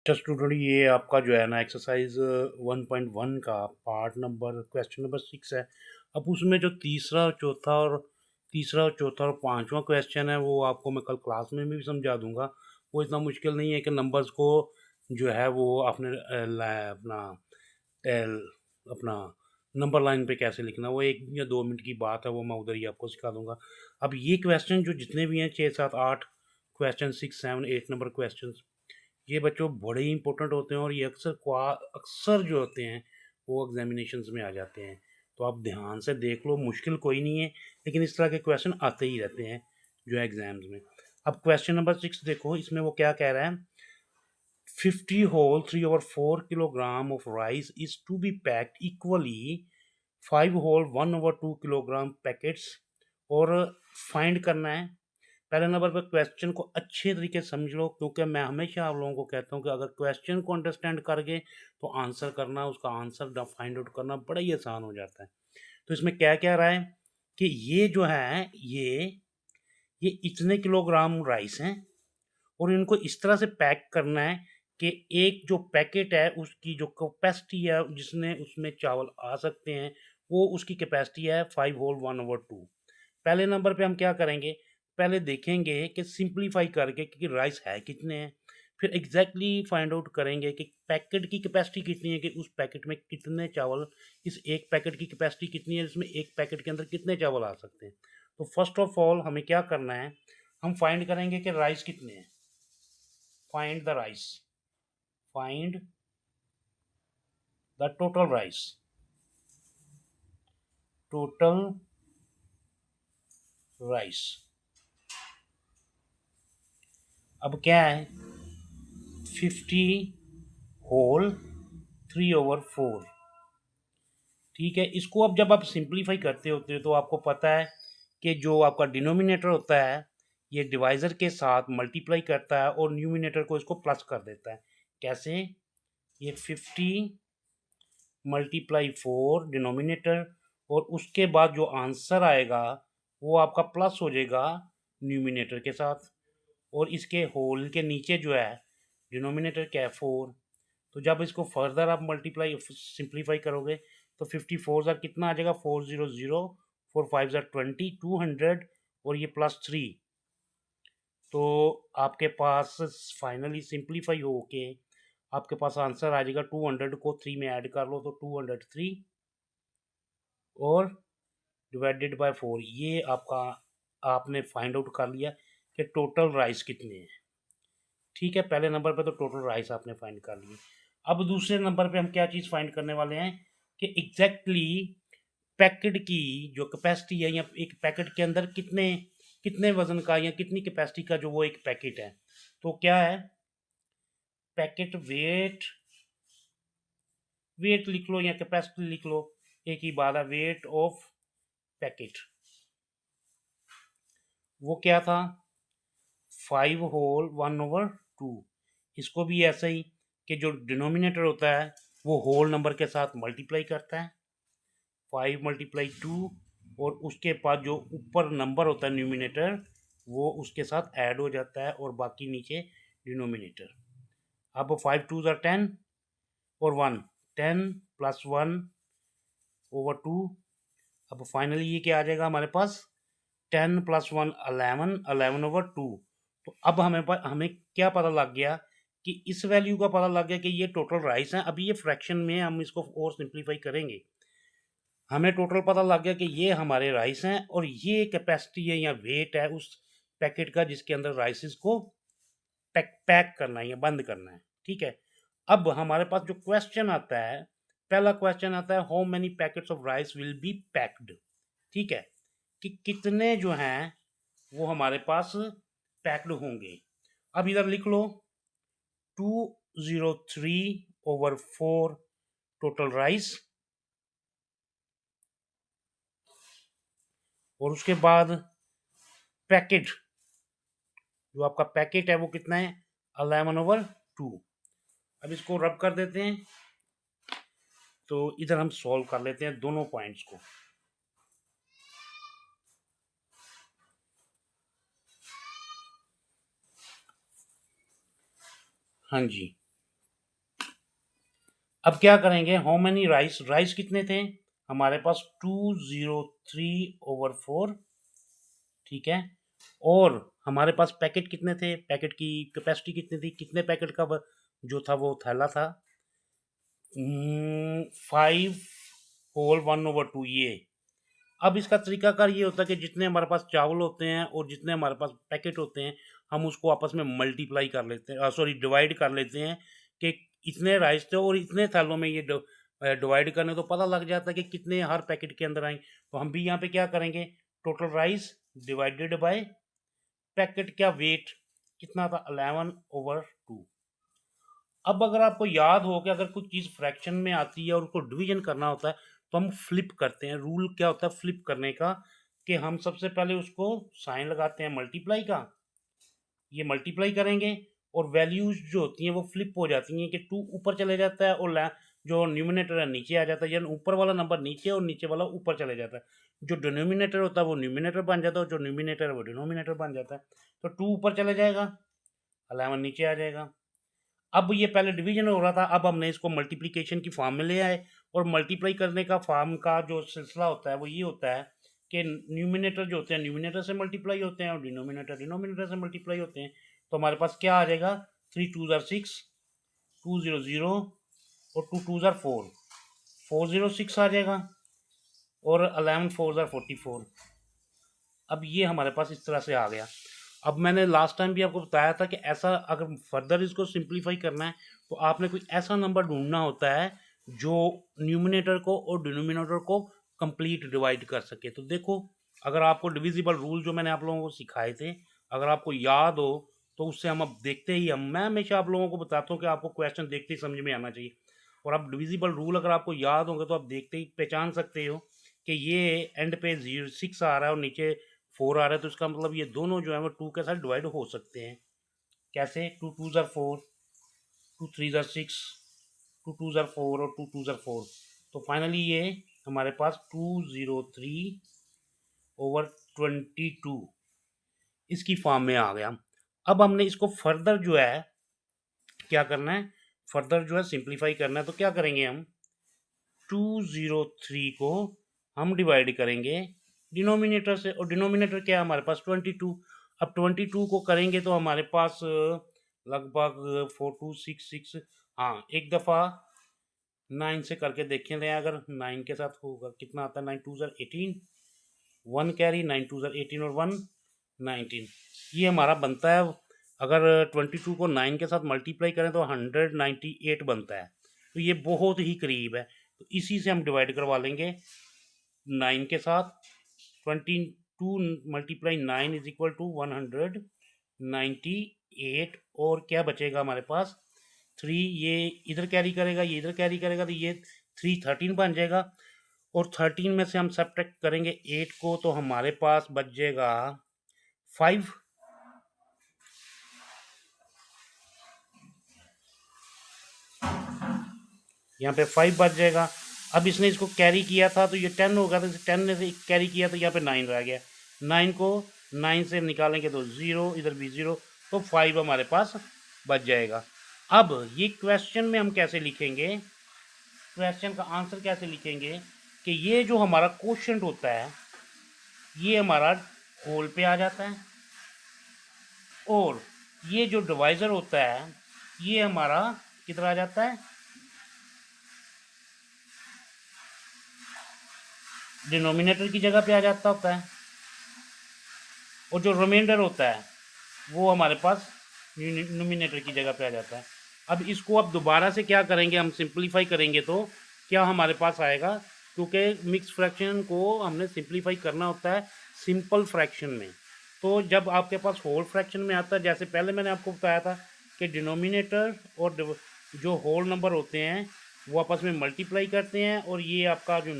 तो स्टूडेंट ये आपका जो है ना एक्सरसाइज 1.1 का पार्ट नंबर क्वेश्चन नंबर 6 है। अब उसमें जो तीसरा और चौथा और पांचवा क्वेश्चन है वो आपको मैं कल क्लास में भी समझा दूंगा। वो इतना मुश्किल नहीं है कि नंबर्स को जो है वो आपने टेल अपना नंबर लाइन पे कैसे लिखना, वो 1 या 2 मिनट की बात है, वो मैं उधर ही आपको सिखा दूंगा। अब ये क्वेश्चन जो जितने भी हैं 6 7 8 क्वेश्चन 6 7 8 नंबर क्वेश्चन, ये बच्चों बड़े ही इंपॉर्टेंट होते हैं और ये अक्सर जो होते हैं वो एग्जामिनेशंस में आ जाते हैं। तो आप ध्यान से देख लो, मुश्किल कोई नहीं है, लेकिन इस तरह के क्वेश्चन आते ही रहते हैं जो एग्जाम्स में। अब क्वेश्चन नंबर 6 देखो, इसमें वो क्या कह रहा है। 50 whole 3/4 kilogram of rice is to be packed equally 5 whole 1/2 kilogram packets, और फाइंड करना है। पहले नंबर पर क्वेश्चन को अच्छे तरीके से समझ लो, क्योंकि मैं हमेशा आप लोगों को कहता हूँ कि अगर क्वेश्चन को अंडरस्टैंड कर गए तो आंसर करना, उसका आंसर फाइंड आउट करना बड़ा ही आसान हो जाता है। तो इसमें क्या क्या रहा है कि ये जो है ये इतने किलोग्राम राइस हैं और इनको इस तरह से पैक करना है कि एक जो पैकेट है उसकी जो कैपेसिटी है जिसने उसमें चावल आ सकते हैं, वो उसकी कैपेसिटी है 5 whole 1/2। पहले नंबर पे हम क्या करेंगे, पहले देखेंगे कि सिंप्लीफाई करके कि राइस है कितने हैं, फिर एग्जैक्टली फाइंड आउट करेंगे कि पैकेट की कैपेसिटी कितनी है, कि उस पैकेट में कितने चावल, इस एक पैकेट की कैपेसिटी कितनी है, इसमें एक पैकेट के अंदर कितने चावल आ सकते हैं। तो फर्स्ट ऑफ ऑल हमें क्या करना है, हम फाइंड करेंगे कि राइस कितने हैं। Find the rice, find the total rice, total rice. अब क्या है, 50 whole 3/4। ठीक है, इसको अब जब आप सिंप्लीफाई करते होते हो तो आपको पता है कि जो आपका डिनोमिनेटर होता है ये डिवाइजर के साथ मल्टीप्लाई करता है और न्यूमिनेटर को इसको प्लस कर देता है। कैसे, ये 50 × 4 डिनोमिनेटर, और उसके बाद जो आंसर आएगा वो आपका प्लस हो जाएगा न्यूमिनेटर के साथ, और इसके होल के नीचे जो है डिनोमिनेटर क्या है 4। तो जब इसको फर्दर आप मल्टीप्लाई सिंप्लीफाई करोगे तो 54 कितना आ जाएगा, 400, 4 5 20, 200, और ये +3। तो आपके पास फाइनली सिंप्लीफाई होके आपके पास आंसर आ जाएगा 200 को 3 में ऐड कर लो तो 203 और डिवाइडेड बाय 4। ये आपका आपने फाइंड आउट कर लिया कि टोटल राइस कितने हैं। ठीक है, पहले नंबर पे तो टोटल राइस आपने फाइंड कर लिए। अब दूसरे नंबर पे हम क्या चीज़ फाइंड करने वाले हैं कि एग्जैक्टली पैकेट की जो कैपेसिटी है, या एक पैकेट के अंदर कितने कितने वजन का या कितनी कैपेसिटी का जो वो एक पैकेट है। तो क्या है, पैकेट वेट, वेट लिख लो या कैपेसिटी लिख लो, एक ही बात है, वेट ऑफ पैकेट। वो क्या था, 5 whole 1/2। इसको भी ऐसा ही कि जो डिनोमिनेटर होता है वो होल नंबर के साथ मल्टीप्लाई करता है, 5 × 2, और उसके बाद जो ऊपर नंबर होता है न्यूमिनेटर वो उसके साथ ऐड हो जाता है और बाकी नीचे डिनोमिनेटर। अब 5 2 10 और 1, 10 + 1/2। अब फाइनली ये क्या आ जाएगा हमारे पास, 10 + 1 11, 11/2। तो अब हमें क्या पता लग गया कि इस वैल्यू का पता लग गया कि ये टोटल राइस है। अभी ये फ्रैक्शन में हम इसको और सिंप्लीफाई करेंगे, हमें टोटल पता लग गया कि ये हमारे राइस हैं और ये कैपेसिटी है या वेट है उस पैकेट का जिसके अंदर राइसेस को पैक करना है या बंद करना है। ठीक है, अब हमारे पास जो क्वेश्चन आता है, पहला क्वेश्चन आता है how many packets of rice will be packed. ठीक है, कि कितने जो हैं वो हमारे पास पैक्ड होंगे। अब इधर लिख लो 203/4 टोटल राइस, और उसके बाद पैकेट, जो आपका पैकेट है वो कितना है, 11/2। अब इसको रब कर देते हैं, तो इधर हम सॉल्व कर लेते हैं दोनों पॉइंट्स को। हाँ जी, अब क्या करेंगे, हाउ मैनी राइस, राइस कितने थे हमारे पास 203/4, ठीक है। और हमारे पास पैकेट कितने थे, पैकेट की कैपेसिटी कितनी थी, कितने पैकेट का जो था वो थैला था 5/1/2 ये। अब इसका तरीकाकार ये होता है कि जितने हमारे पास चावल होते हैं और जितने हमारे पास पैकेट होते हैं हम उसको आपस में मल्टीप्लाई कर लेते हैं, सॉरी डिवाइड कर लेते हैं कि इतने राइस थे और इतने थालों में ये डिवाइड करने तो पता लग जाता है कि कितने हर पैकेट के अंदर आए। तो हम भी यहाँ पे क्या करेंगे, total rice divided by packet का वेट कितना था 11/2। अब अगर आपको याद हो कि अगर कुछ चीज़ फ्रैक्शन में आती है और उसको डिवीजन करना होता है तो हम फ्लिप करते हैं। रूल क्या होता है फ्लिप करने का, कि हम सबसे पहले उसको साइन लगाते हैं मल्टीप्लाई का, ये मल्टीप्लाई करेंगे और वैल्यूज जो होती हैं वो फ्लिप हो जाती हैं कि 2 ऊपर चले जाता है और जो न्यूमिनेटर है नीचे आ जाता है, यानी ऊपर वाला नंबर नीचे और नीचे वाला ऊपर चले जाता है। जो डिनोमिनेटर होता है वो न्यूमिनेटर बन जाता है और जो न्यूमिनेटर है वो डिनोमिनेटर बन जाता है। तो 2 ऊपर चले जाएगा, 11 नीचे आ जाएगा। अब ये पहले डिवीजन हो रहा था, अब हमने इसको मल्टीप्लिकेशन की फॉर्म में ले आए और मल्टीप्लाई करने का फॉर्म का जो सिलसिला होता है वो ये होता है कि न्यूमिनेटर जो होते हैं न्यूमिनेटर से मल्टीप्लाई होते हैं और डिनोमिनेटर डिनोमिनेटर से मल्टीप्लाई होते हैं। तो हमारे पास क्या आ जाएगा, 3 2 6, 2 0 0 और 2 2 4, 406 आ जाएगा और 11 4 44। अब ये हमारे पास इस तरह से आ गया। अब मैंने लास्ट टाइम भी आपको बताया था कि ऐसा अगर फर्दर इसको सिंप्लीफाई करना है तो आपने कोई ऐसा नंबर ढूंढना होता है जो न्यूमिनेटर को और डिनोमिनेटर को कंप्लीट डिवाइड कर सके। तो देखो, अगर आपको डिविजिबल रूल जो मैंने आप लोगों को सिखाए थे अगर आपको याद हो तो उससे हम अब देखते ही मैं हमेशा आप लोगों को बताता हूँ कि आपको क्वेश्चन देखते ही समझ में आना चाहिए। और आप डिविजिबल रूल अगर आपको याद होंगे तो आप देखते ही पहचान सकते हो कि ये एंड पे 6 आ रहा है और नीचे 4 आ रहा है, तो इसका मतलब ये दोनों जो है वो 2 के साथ डिवाइड हो सकते हैं। कैसे, 2 2 4, 2 3 6, 2 2 4 और 2 2 4। तो फाइनली ये हमारे पास 203/22 इसकी फॉर्म में आ गया। अब हमने इसको फर्दर जो है क्या करना है, फर्दर जो है सिंप्लीफाई करना है। तो क्या करेंगे हम, 203 को हम डिवाइड करेंगे डिनोमिनेटर से और डिनोमिनेटर क्या है हमारे पास 22। अब 22 को करेंगे तो हमारे पास लगभग 4266, हाँ एक दफ़ा 9 से करके देखें लें, अगर 9 के साथ होगा कितना आता है, 9 2 18, 1 कैरी, 9 2 18 और 1 19, ये हमारा बनता है। अगर 22 को 9 के साथ मल्टीप्लाई करें तो 198 बनता है। तो ये बहुत ही करीब है, तो इसी से हम डिवाइड करवा लेंगे 9 के साथ। 22 मल्टीप्लाई 9 इज इक्वल टू 198 और क्या बचेगा हमारे पास 3, ये इधर कैरी करेगा ये इधर कैरी करेगा तो ये 3 13 बन जाएगा। और 13 में से हम सब्ट्रैक्ट करेंगे 8 को तो हमारे पास बच जाएगा 5। यहाँ पे 5 बच जाएगा। अब इसने इसको कैरी किया था तो ये 10 होगा, तो 10 ने से कैरी किया तो यहाँ पे 9 रह गया। 9 को 9 से निकालेंगे तो 0, इधर भी 0, तो 5 हमारे पास बच जाएगा। अब ये क्वेश्चन में हम कैसे लिखेंगे, क्वेश्चन का आंसर कैसे लिखेंगे कि ये जो हमारा क्वेश्चन होता है ये हमारा होल पे आ जाता है और ये जो डिवाइजर होता है ये हमारा किधर आ जाता है, डिनोमिनेटर की जगह पे आ जाता होता है। और जो रिमाइंडर होता है वो हमारे पास न्यूमिनेटर की जगह पे आ जाता है। अब इसको अब दोबारा से क्या करेंगे, हम सिंप्लीफाई करेंगे तो क्या हमारे पास आएगा, क्योंकि मिक्स फ्रैक्शन को हमने सिंप्लीफाई करना होता है सिंपल फ्रैक्शन में। तो जब आपके पास होल फ्रैक्शन में आता है, जैसे पहले मैंने आपको बताया था कि डिनोमिनेटर और जो होल नंबर होते हैं वो आपस में मल्टीप्लाई करते हैं और ये आपका जो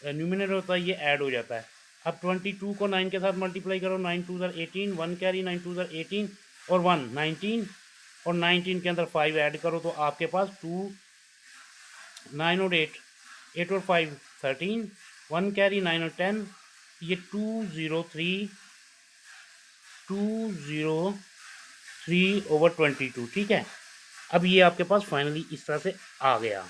न्यूमिनेटर होता है ये ऐड हो जाता है। अब 22 को 9 के साथ मल्टीप्लाई करो, 9 2 18, 1 कैरी, 9 2 18 और 1 19 और 19 के अंदर 5 ऐड करो तो आपके पास 2 9 और 8 8 और 5 13, 1 कैरी 9 और 10, ये 203/22, ठीक है। अब ये आपके पास फाइनली इस तरह से आ गया।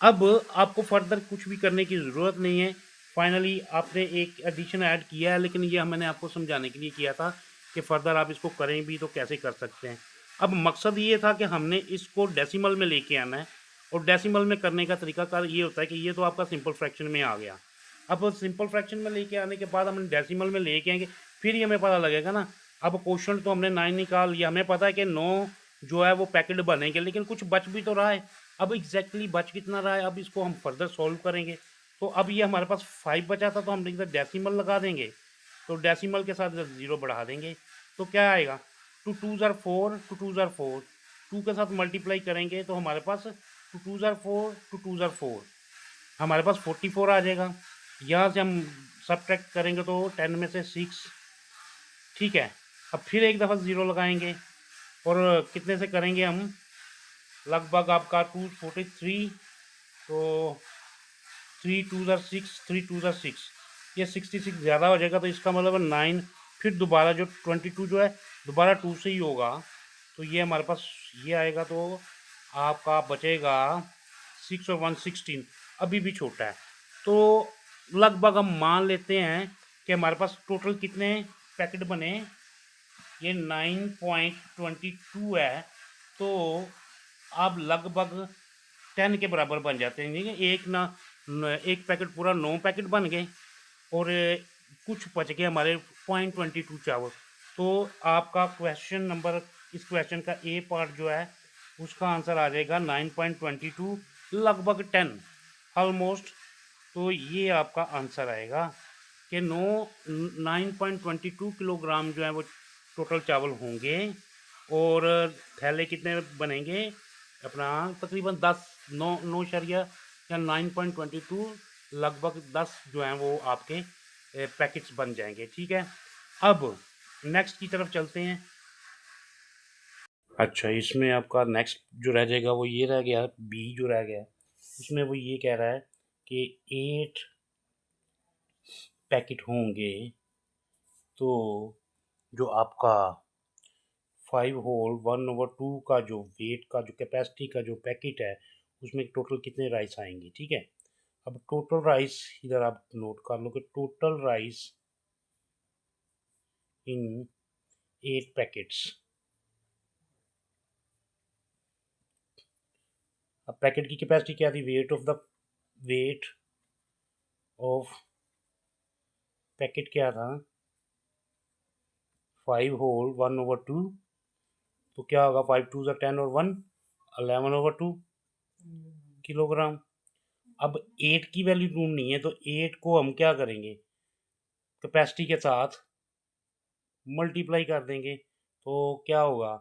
अब आपको फर्दर कुछ भी करने की ज़रूरत नहीं है। फाइनली आपने एक एडिशन ऐड किया है, लेकिन ये मैंने आपको समझाने के लिए किया था कि फर्दर आप इसको करें भी तो कैसे कर सकते हैं। अब मकसद ये था कि हमने इसको डेसिमल में लेके आना है, और डेसिमल में करने का तरीकाकार ये होता है कि ये तो आपका सिंपल फ्रैक्शन में आ गया। अब सिंपल फ्रैक्शन में लेके आने के बाद हम डेसिमल में लेके आएंगे, फिर ही हमें पता लगेगा ना। अब क्वेश्चन तो हमने 9 निकाल लिया, हमें पता है कि 9 जो है वो पैकेट बनेंगे, लेकिन कुछ बच भी तो रहा है। अब एग्जैक्टली बच कितना रहा है, अब इसको हम फर्दर सॉल्व करेंगे। तो अब ये हमारे पास 5 बचा था, तो हम इधर डेसिमल लगा देंगे, तो डेसिमल के साथ इधर 0 बढ़ा देंगे, तो क्या आएगा, टू टू ज़ार 4, टू टू ज़ार 4, 2 के साथ मल्टीप्लाई करेंगे तो हमारे पास टू टू ज़ार 4, टू टू ज़ार 4, हमारे पास 44 आ जाएगा। यहाँ से हम सब्ट्रैक्ट करेंगे तो 10 में से 6, ठीक है। अब फिर एक दफ़ा 0 लगाएंगे, और कितने से करेंगे हम, लगभग आपका 243, तो 3 टू ज़ार 6, 3 टू ज़ार 6, ये 66 ज़्यादा हो जाएगा, तो इसका मतलब 9, फिर दोबारा जो 22 जो है दोबारा 2 से ही होगा, तो ये हमारे पास ये आएगा, तो आपका बचेगा 6 और 1 16, अभी भी छोटा है। तो लगभग हम मान लेते हैं कि हमारे पास टोटल कितने पैकेट बने, ये 9.22 है, तो अब लगभग 10 के बराबर बन जाते हैं। ठीक है, एक पैकेट पूरा 9 पैकेट बन गए, और कुछ बच गए हमारे 0.22 चावल। तो आपका क्वेश्चन नंबर, इस क्वेश्चन का ए पार्ट जो है उसका आंसर आ जाएगा 9.22, लगभग 10, ऑलमोस्ट। तो ये आपका आंसर आएगा कि 9.22 किलोग्राम जो है वो टोटल चावल होंगे, और थैले कितने बनेंगे अपना, तकरीबन 10, 9 या 9.22, लगभग 10 जो हैं वो आपके पैकेट्स बन जाएंगे। ठीक है, अब नेक्स्ट की तरफ चलते हैं। अच्छा, इसमें आपका नेक्स्ट जो रह जाएगा वो ये रह गया, बी जो रह गया, उसमें वो ये कह रहा है कि 8 पैकेट होंगे, तो जो आपका 5 होल 1/2 का जो वेट का जो कैपेसिटी का जो पैकेट है, उसमें टोटल कितने राइस आएंगे। ठीक है, अब टोटल राइस इधर आप नोट कर लो कि टोटल राइस इन 8 पैकेट्स। अब पैकेट की कैपेसिटी क्या थी, वेट ऑफ पैकेट क्या था, 5 होल 1/2, तो क्या होगा, 5 2 10 और 1 11/2 किलोग्राम। अब 8 की वैल्यू ढूंढनी है, तो 8 को हम क्या करेंगे, कैपेसिटी के साथ मल्टीप्लाई कर देंगे, तो क्या होगा,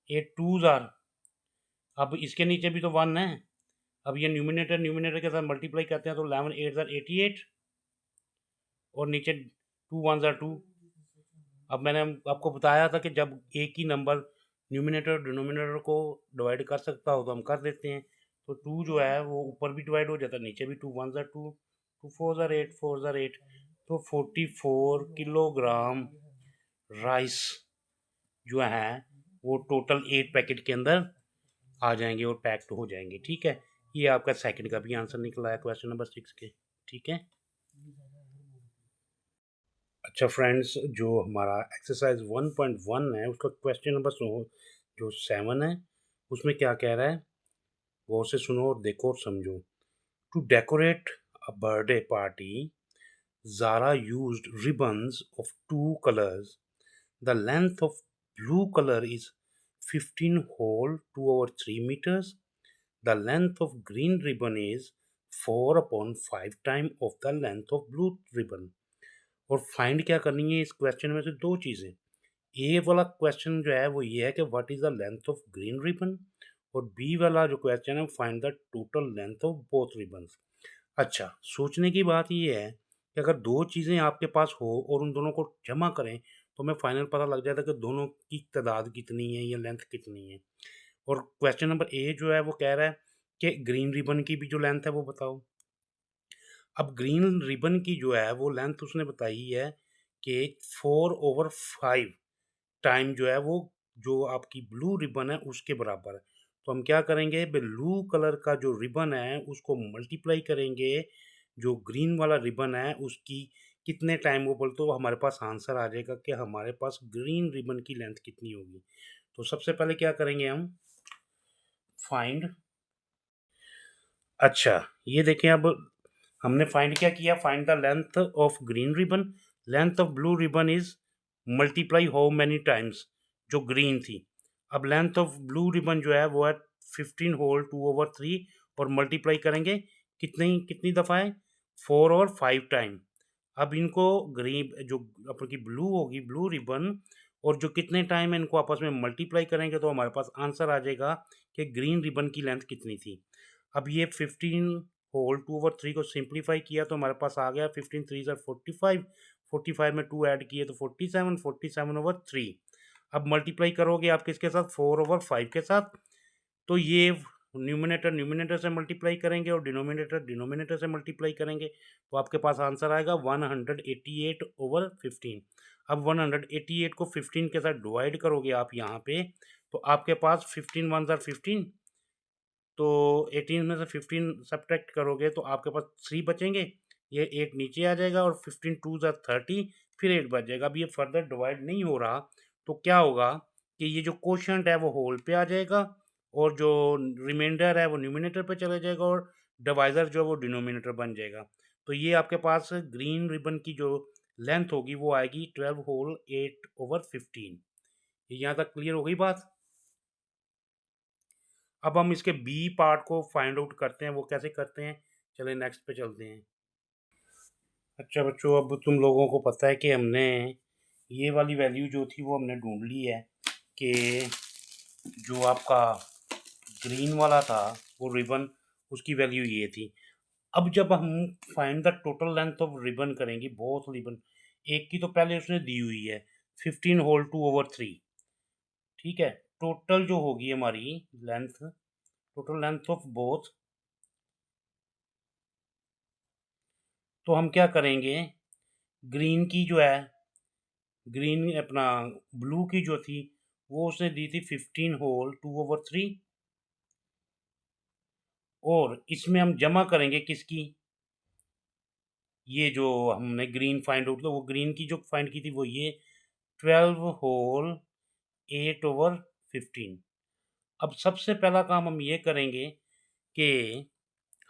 8 2 ज़ार, अब इसके नीचे भी तो 1 है, अब ये न्यूमिनेटर के साथ मल्टीप्लाई करते हैं तो 11 8 ज़ार 88, और नीचे 2 1 ज़ार 2। अब मैंने आपको बताया था कि जब एक ही नंबर न्यूमिनेटर और डिनोमिनेटर को डिवाइड कर सकता हो तो हम कर देते हैं, तो 2 जो है वो ऊपर भी डिवाइड हो जाता है, नीचे भी 2 1 ज़ार 2, 2 4 ज़ार 8, 4 ज़ार 8, तो 44 किलोग्राम राइस जो है वो टोटल 8 पैकेट के अंदर आ जाएंगे और पैक्ड हो जाएंगे। ठीक है, ये आपका सेकंड का भी आंसर निकला है क्वेश्चन नंबर 6 के। ठीक है, अच्छा फ्रेंड्स, जो हमारा एक्सरसाइज 1.1 है उसका क्वेश्चन नंबर जो 7 है, उसमें क्या कह रहा है वो उसे सुनो और देखो और समझो। To decorate a birthday party, Zara used ribbons of 2 colors. The length of blue color is 15 whole 2 over 3 meters. The length of green ribbon is 4 upon 5 time of the length of blue ribbon. और find क्या करनी है इस question में से दो चीज़ें। ए वाला क्वेश्चन जो है वो ये है कि what is the length of green ribbon, और बी वाला जो क्वेश्चन है find the total length of both ribbons. अच्छा, सोचने की बात ये है कि अगर दो चीज़ें आपके पास हो और उन दोनों को जमा करें तो हमें फाइनल पता लग जाता है कि दोनों की तादाद कितनी है या लेंथ कितनी है। और क्वेश्चन नंबर ए जो है वो कह रहा है कि ग्रीन रिबन की भी जो लेंथ है वो बताओ। अब ग्रीन रिबन की जो है वो लेंथ उसने बताई है कि 4/5 टाइम जो है वो जो आपकी ब्लू रिबन है उसके बराबर है। तो हम क्या करेंगे, ब्लू कलर का जो रिबन है उसको मल्टीप्लाई करेंगे जो ग्रीन वाला रिबन है उसकी कितने टाइम वो बोल, तो हमारे पास आंसर आ जाएगा कि हमारे पास ग्रीन रिबन की लेंथ कितनी होगी। तो सबसे पहले क्या करेंगे हम, फाइंड, अच्छा ये देखें अब हमने फाइंड क्या किया, find the length of green ribbon, length of blue ribbon is multiply how many times जो ग्रीन थी। अब लेंथ ऑफ ब्लू रिबन जो है वो है 15 होल 2/3 और मल्टीप्लाई करेंगे कितनी कितनी दफ़ा है, 4 और 5 टाइम। अब इनको ग्रीन जो आपकी ब्लू होगी ब्लू रिबन और जो कितने टाइम इनको आपस में मल्टीप्लाई करेंगे तो हमारे पास आंसर आ जाएगा कि ग्रीन रिबन की लेंथ कितनी थी। अब ये 15 होल 2/3 को सिंप्लीफाई किया तो हमारे पास आ गया 15 3 ज़र 45, 45 में 2 ऐड किए तो 47, 47/3। अब मल्टीप्लाई करोगे आप किसके साथ, 4/5 के साथ। तो ये न्यूमरेटर न्यूमरेटर से मल्टीप्लाई करेंगे और डिनोमिनेटर डिनोमिनेटर से मल्टीप्लाई करेंगे तो आपके पास आंसर आएगा 188/15। अब 188 को 15 के साथ डिवाइड करोगे आप यहाँ पे तो आपके पास 15 1 ज़र 15, तो 18 में से 15 सब्ट्रैक्ट करोगे तो आपके पास 3 बचेंगे, ये 8 नीचे आ जाएगा और 15 2 ज़र 30 फिर 8 बच जाएगा। अब ये फर्दर डिवाइड नहीं हो रहा तो क्या होगा कि ये जो क्वोशंट है वो होल पे आ जाएगा और जो रिमाइंडर है वो न्यूमरेटर पे चला जाएगा और डिवाइज़र जो है वो डिनोमिनेटर बन जाएगा। तो ये आपके पास ग्रीन रिबन की जो लेंथ होगी वो आएगी 12 होल 8/15। यहाँ तक क्लियर हो गई बात। अब हम इसके बी पार्ट को फाइंड आउट करते हैं, वो कैसे करते हैं, चलिए नेक्स्ट पे चलते हैं। अच्छा बच्चों, अब तुम लोगों को पता है कि हमने ये वाली वैल्यू जो थी वो हमने ढूंढ ली है कि जो आपका ग्रीन वाला था वो रिबन उसकी वैल्यू ये थी। अब जब हम find the total length of ribbon करेंगे, बहुत रिबन एक की तो पहले उसने दी हुई है 15 होल 2/3, ठीक है। टोटल जो होगी हमारी length, total length of both, तो हम क्या करेंगे, ग्रीन की जो है, ग्रीन अपना ब्लू की जो थी वो उसने दी थी 15 होल 2/3 और इसमें हम जमा करेंगे किसकी, ये जो हमने ग्रीन फाइंड आउट, वो ग्रीन की जो फाइंड की थी वो ये 12 होल 8/15। अब सबसे पहला काम हम ये करेंगे कि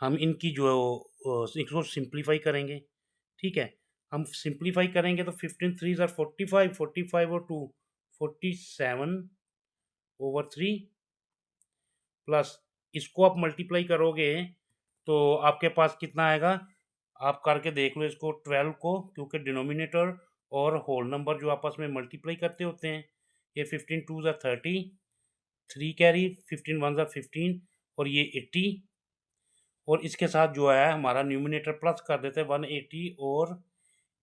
हम इनकी जो इसको सिंप्लीफाई करेंगे, ठीक है। हम सिंप्लीफाई करेंगे तो 15 3 ज़र 45, 45 और 2 47/3 प्लस इसको आप मल्टीप्लाई करोगे तो आपके पास कितना आएगा, आप करके देख लो इसको 12 को, क्योंकि डिनोमिनेटर और होल नंबर जो आपस में मल्टीप्लाई करते होते हैं। ये 15 2 ज़र 30, 3 कैरी 15 1 ज़र 15 और ये 80 और इसके साथ जो है हमारा न्यूमिनेटर प्लस कर देते हैं 180 और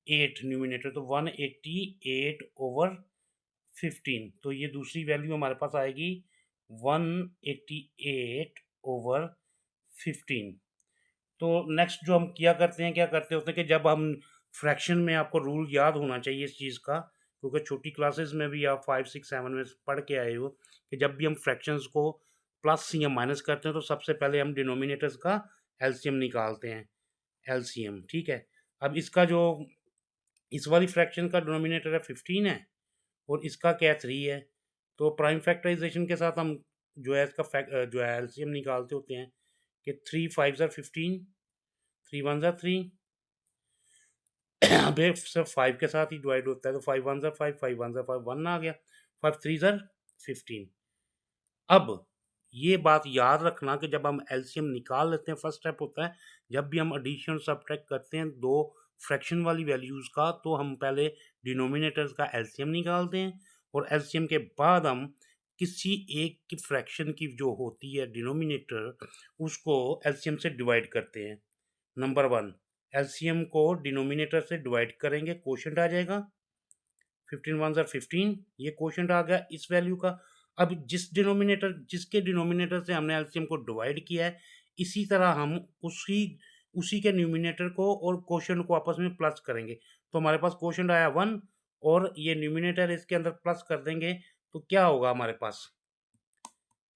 8 न्यूमिनेटर, तो 188/15। तो ये दूसरी वैल्यू हमारे पास आएगी 188/15। तो नेक्स्ट जो हम किया करते हैं, क्या करते होते हैं कि जब हम फ्रैक्शन में, आपको रूल याद होना चाहिए इस चीज़ का क्योंकि छोटी क्लासेस में भी आप 5 6 7 में पढ़ के आए हो कि जब भी हम फ्रैक्शंस को प्लस या माइनस करते हैं तो सबसे पहले हम डिनोमिनेटर्स का एलसीएम निकालते हैं, एलसीएम, ठीक है। अब इसका जो इस वाली फ्रैक्शन का डिनोमिनेटर है 15 है और इसका क्या 3 है। तो प्राइम फैक्टराइजेशन के साथ हम जो है इसका जो है एलसीएम निकालते होते हैं कि 3 5 ज़र 15, 3 1 ज़र 3, अब ये सिर्फ 5 के साथ ही डिवाइड होता है तो 5 1 ज़र 5, 5 1 ज़र 5 1 आ गया, 5 3 ज़र 15। अब ये बात याद रखना कि जब हम एलसीएम निकाल लेते हैं, फर्स्ट स्टेप होता है जब भी हम एडिशन सब्ट्रैक्ट करते हैं दो फ्रैक्शन वाली वैल्यूज़ का, तो हम पहले डिनोमिनेटर्स का एलसीएम निकालते हैं और एलसीएम के बाद हम किसी एक की फ्रैक्शन की जो होती है डिनोमिनेटर उसको एलसीएम से डिवाइड करते हैं। नंबर वन, एलसीएम को डिनोमिनेटर से डिवाइड करेंगे, क्वोशंट आ जाएगा 15 1 ज़र 15, ये क्वोशंट आ गया इस वैल्यू का। अब जिसके डिनोमिनेटर से हमने एलसीएम को डिवाइड किया है, इसी तरह हम उसी उसी के न्यूमिनेटर को और क्वोशंट को आपस में प्लस करेंगे। तो हमारे पास क्वोशंट आया 1 और ये न्यूमिनेटर इसके अंदर प्लस कर देंगे तो क्या होगा हमारे पास,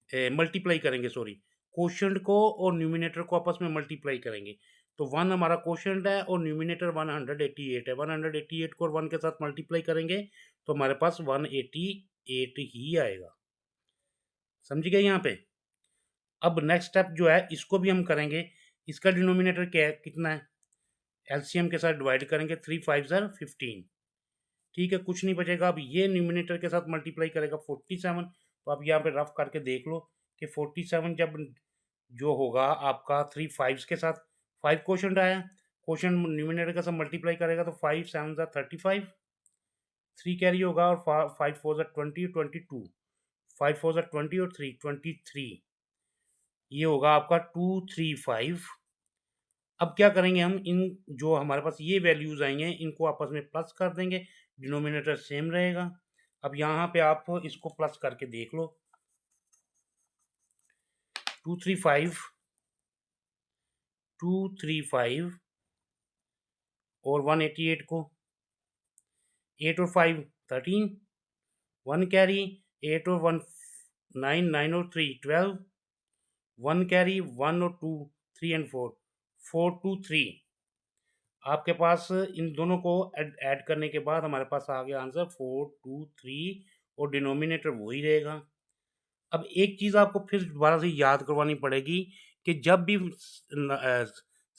मल्टीप्लाई करेंगे, सॉरी, कोशेंट को और न्यूमिनेटर को आपस में मल्टीप्लाई करेंगे। तो 1 हमारा कोशेंट है और न्यूमिनेटर 188 है। 188 को और 1 के साथ मल्टीप्लाई करेंगे तो हमारे पास 188 ही आएगा। समझ गए यहाँ पे? अब नेक्स्ट स्टेप जो है इसको भी हम करेंगे। इसका डिनोमिनेटर क्या है, कितना है? एलसीएम के साथ डिवाइड करेंगे, 3 5 ज़ार 15। ठीक है, कुछ नहीं बचेगा। अब ये न्यूमिनेटर के साथ मल्टीप्लाई करेगा 47। तो आप यहाँ पे रफ करके देख लो कि 47 जब जो होगा आपका 3 5 के साथ, 5 क्वोशंट आया, क्वोशंट न्यूमिनेटर के साथ मल्टीप्लाई करेगा तो 5 7 ज़ार 35, 3 कैरी होगा और 5 4 ज़ार 20, 22, 5 4 ज़ार 20 और 3 23, ये होगा आपका 235। अब क्या करेंगे हम, इन जो हमारे पास ये वैल्यूज आएंगे इनको आपस में प्लस कर देंगे, डिनोमिनेटर सेम रहेगा। अब यहाँ पे आप इसको प्लस करके देख लो, 235 और 188 को, 8 और 5 13, 1 कैरी, 8 और 1 9, 9 और 3 12, 1 कैरी, 1 और 2 3 एंड 4 4 2 3। आपके पास इन दोनों को ऐड करने के बाद हमारे पास आ गया आंसर 423 और डिनोमिनेटर वही रहेगा। अब एक चीज़ आपको फिर दोबारा से याद करवानी पड़ेगी कि जब भी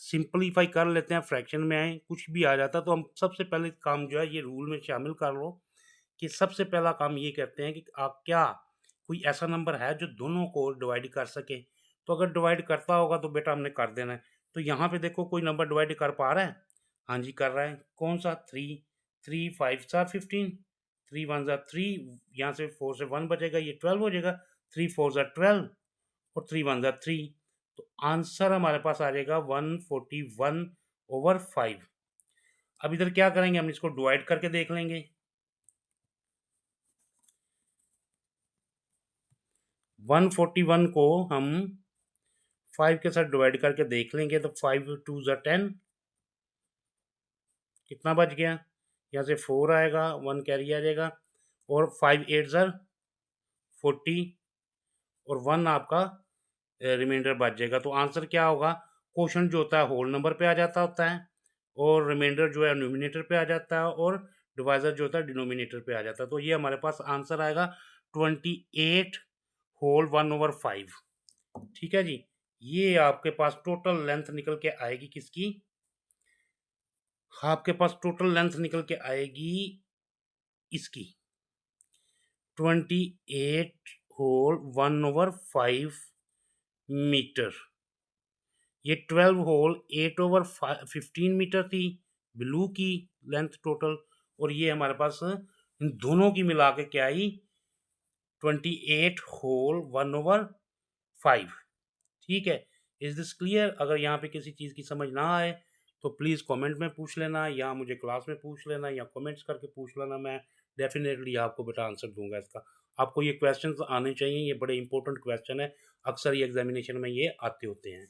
सिंपलीफाई कर लेते हैं, फ्रैक्शन में आए कुछ भी आ जाता है, तो हम सबसे पहले काम जो है ये रूल में शामिल कर लो कि सबसे पहला काम ये करते हैं कि आप क्या कोई ऐसा नंबर है जो दोनों को डिवाइड कर सके। तो अगर डिवाइड करता होगा तो बेटा हमने कर देना है। तो यहाँ पे देखो कोई नंबर डिवाइड कर पा रहा है? हाँ जी कर रहा है। कौन सा? 3, 3 5 ज़ार 15, 3 1 ज़ार 3, यहाँ से 4 से 1 बचेगा, ये 12 हो जाएगा, 3 4 ज़ार 12 और 3 1 ज़ार 3। तो आंसर हमारे पास आ जाएगा 141/5। अब इधर क्या करेंगे, हम इसको डिवाइड करके देख लेंगे। 141 को हम 5 के साथ डिवाइड करके देख लेंगे तो 5 2 ज़ार 10, कितना बच गया? यहाँ से 4 आएगा, 1 कैरी आ जाएगा और 5 8 ज़ार 40 और 1 आपका रिमाइंडर बच जाएगा। तो आंसर क्या होगा? क्वोशंट जो होता है होल नंबर पे आ जाता होता है और रिमाइंडर जो है न्यूमिनेटर पे आ जाता है और डिवाइजर जो होता है डिनोमिनेटर पे आ जाता है। तो ये हमारे पास आंसर आएगा 28 होल 1/5। ठीक है जी, ये आपके पास टोटल लेंथ निकल के आएगी किसकी? आपके पास टोटल लेंथ निकल के आएगी इसकी 28 होल 1/5 मीटर। ये 12 होल 8/15 मीटर थी ब्लू की लेंथ टोटल, और ये हमारे पास इन दोनों की मिला के क्या आई? 28 होल 1/5। ठीक है, इज दिस क्लियर? अगर यहाँ पे किसी चीज़ की समझ ना आए तो प्लीज़ कमेंट में पूछ लेना या मुझे क्लास में पूछ लेना या कमेंट्स करके पूछ लेना, मैं डेफिनेटली आपको बेटा आंसर दूंगा इसका। आपको ये क्वेश्चंस आने चाहिए, ये बड़े इंपॉर्टेंट क्वेश्चन है, अक्सर ये एग्जामिनेशन में ये आते होते हैं।